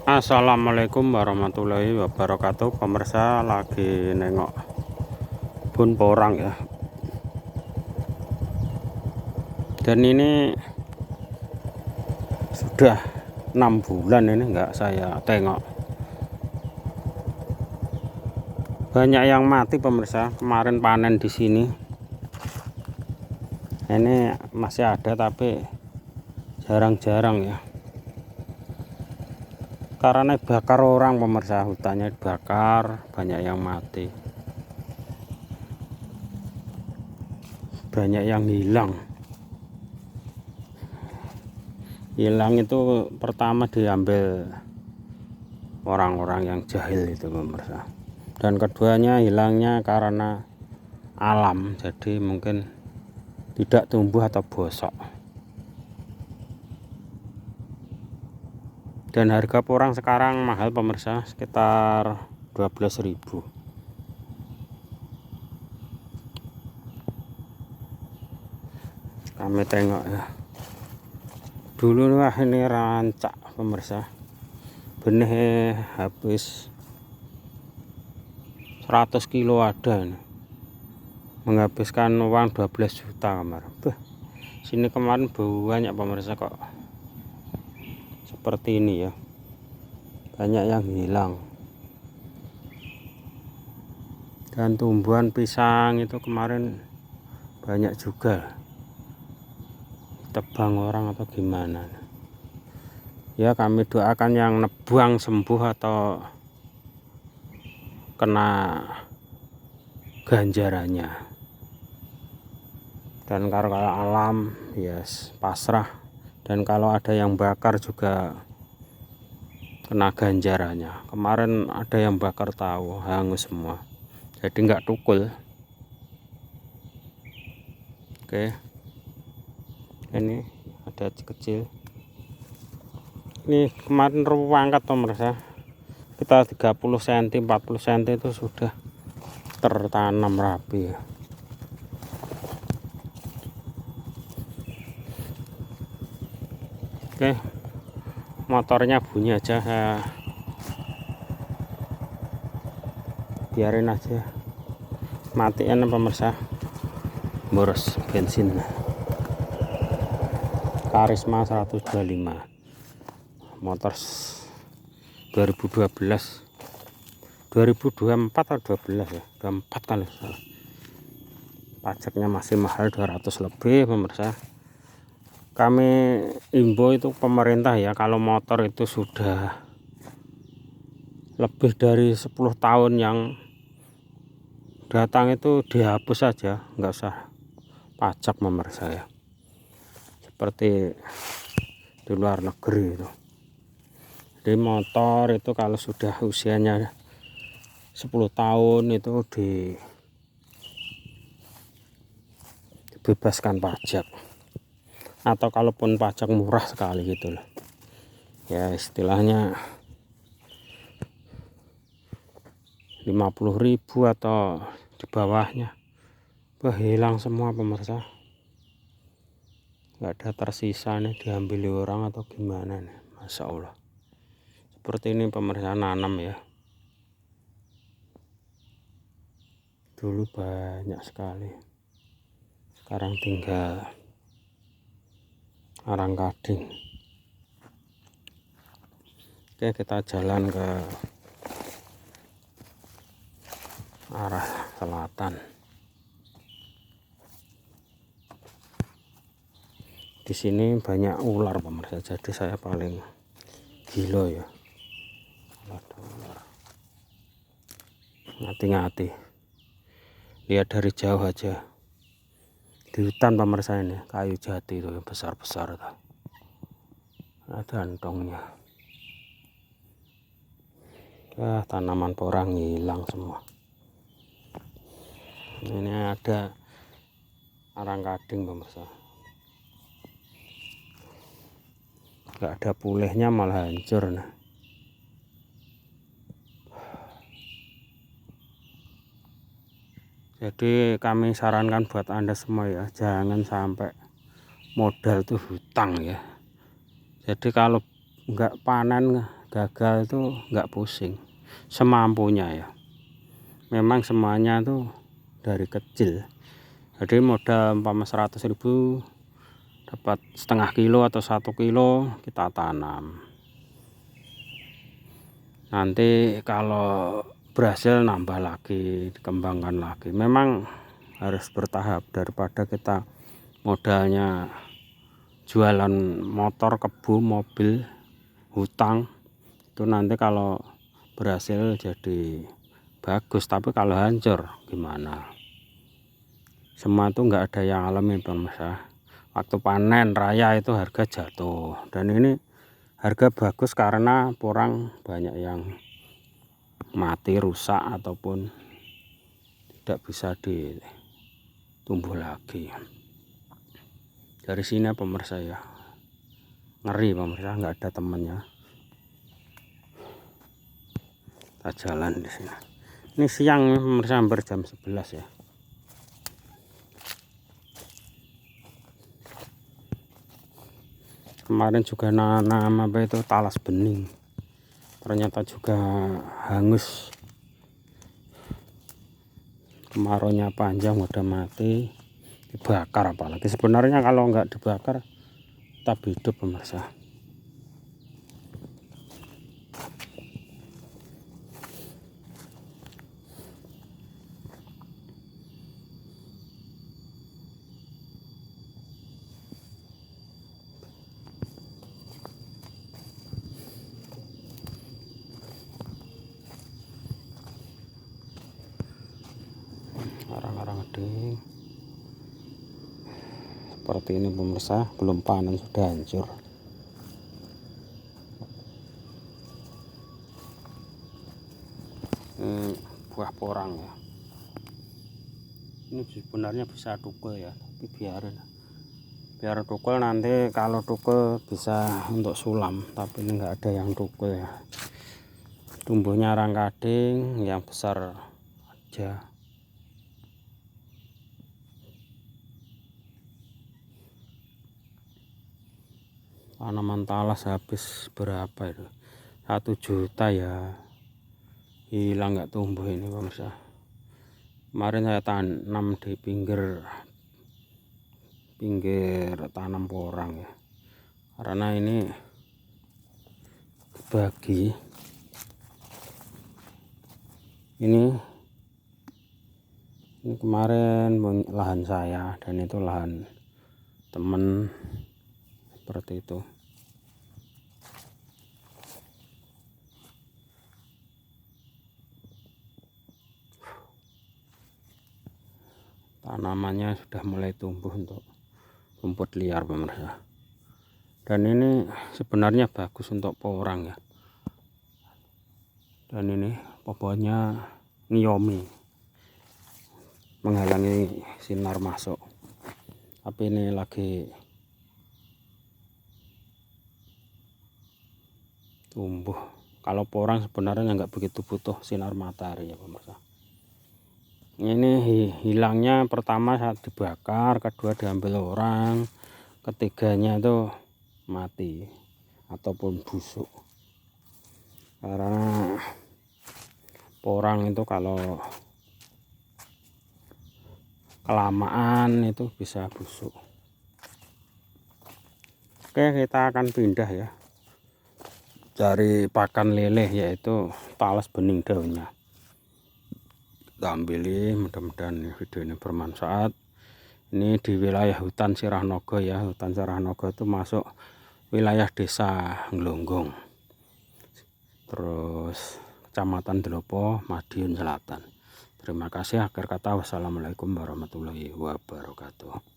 Assalamualaikum warahmatullahi wabarakatuh. Pemirsa lagi nengok bun porang ya. Dan ini sudah 6 bulan ini enggak saya tengok. Banyak yang mati pemirsa. Kemarin panen di sini. Ini masih ada tapi jarang-jarang ya. Karena bakar orang pemirsa, hutannya dibakar, banyak yang mati. Banyak yang hilang. Hilang itu pertama diambil orang-orang yang jahil itu pemirsa. Dan keduanya hilangnya karena alam, jadi mungkin tidak tumbuh atau bosok. Dan harga porang sekarang mahal pemirsa, sekitar 12.000. Kami tengok ya. Dulu wah ini rancak pemirsa. Benih habis 100 kilo ada ini. Menghabiskan uang 12 juta kemarin. Sini kemarin banyak pemirsa kok seperti ini ya. Banyak yang hilang. Dan tumbuhan pisang itu kemarin banyak juga. Tebang orang atau gimana. Ya kami doakan yang nebuang sembuh atau kena ganjarannya. Dan kalau alam yes, pasrah. Dan kalau ada yang bakar juga kena ganjarannya. Kemarin ada yang bakar tahu hangus semua, jadi nggak tukul. Oke, ini ada kecil. Ini kemarin ruangkat pemirsa, kita 30 cm 40 cm itu sudah tertanam rapi ya. Oke, motornya bunyi aja ya. Biarin aja, matiin pemirsa. Boros bensin Karisma 125 motor 2012 2024 atau 12 ya, 24 kali salah. Pajaknya masih mahal 200 lebih pemirsa. Kami imbau itu pemerintah ya, kalau motor itu sudah lebih dari 10 tahun yang datang itu dihapus saja, nggak usah pajak pemirsa ya, seperti di luar negeri itu. Di motor itu kalau sudah usianya 10 tahun itu dibebaskan pajak, atau kalaupun pajak murah sekali gitu loh ya, istilahnya 50.000 atau di bawahnya. Hilang semua pemirsa, nggak ada tersisa nih, diambil orang atau gimana nih. Masya Allah, seperti ini pemirsa nanam ya. Dulu banyak sekali, sekarang tinggal arang gading. Oke, kita jalan ke arah selatan. Di sini banyak ular pemirsa, jadi saya paling gila ya. Ada ular. Hati-hati, lihat dari jauh aja. Di hutan pemirsa ini kayu jati itu yang besar-besar tuh. Ada antongnya. Tanaman porang hilang semua. Ini ada arang gading pemirsa, nggak ada pulihnya, malah hancur. Nah, jadi kami sarankan buat Anda semua ya, jangan sampai modal tuh hutang ya. Jadi kalau nggak panen gagal itu nggak pusing, semampunya ya. Memang semuanya tuh dari kecil. Jadi modal 100.000 dapat setengah kilo atau 1 kilo, kita tanam. Nanti kalau berhasil nambah lagi, dikembangkan lagi. Memang harus bertahap, daripada kita modalnya jualan motor, kebo, mobil, hutang. Itu nanti kalau berhasil jadi bagus, tapi kalau hancur gimana? Semua itu nggak ada yang alami pemirsa. Waktu panen raya itu harga jatuh, dan ini harga bagus karena porang banyak yang mati, rusak, ataupun tidak bisa ditumbuh lagi. Dari sini pemirsa ya, ngeri pemirsa, nggak ada temannya. Kita jalan di sini. Ini siang pemirsa, hampir jam 11 ya. Kemarin juga nanam apa itu, talas bening, ternyata juga hangus. Kemaraunya panjang udah mati, dibakar. Apalagi sebenarnya kalau nggak dibakar tetap hidup pemirsa. Arang-arang gede seperti ini pemirsa, belum panen sudah hancur. Ini buah porang ya. Ini sebenarnya bisa tukul ya, tapi biar tukul, nanti kalau tukul bisa untuk sulam, tapi ini nggak ada yang tukul ya. Tumbuhnya arang gading yang besar aja. Tanaman talas habis berapa itu, 1 juta ya, hilang, nggak tumbuh ini pemirsa. Kemarin saya tanam di pinggir tanam porang ya, karena ini bagi ini kemarin lahan saya dan itu lahan temen, seperti itu. Tanamannya sudah mulai tumbuh untuk rumput liar pemirsa, dan ini sebenarnya bagus untuk porang ya. Dan ini pohonnya ngiyomi, menghalangi sinar masuk, tapi ini lagi tumbuh. Kalau porang sebenarnya nggak begitu butuh sinar matahari ya pemirsa. Ini hilangnya pertama saat dibakar, kedua diambil orang, ketiganya itu mati ataupun busuk. Karena porang itu kalau kelamaan itu bisa busuk. Oke, kita akan pindah ya, cari pakan leleh, yaitu talas bening daunnya. Kita ambil, mudah-mudahan video ini bermanfaat. Ini di wilayah hutan Sirahnogo ya. Hutan Sirahnogo itu masuk wilayah desa Nglonggong, terus Kecamatan Delopo, Madiun Selatan. Terima kasih. Akhir kata, wassalamualaikum warahmatullahi wabarakatuh.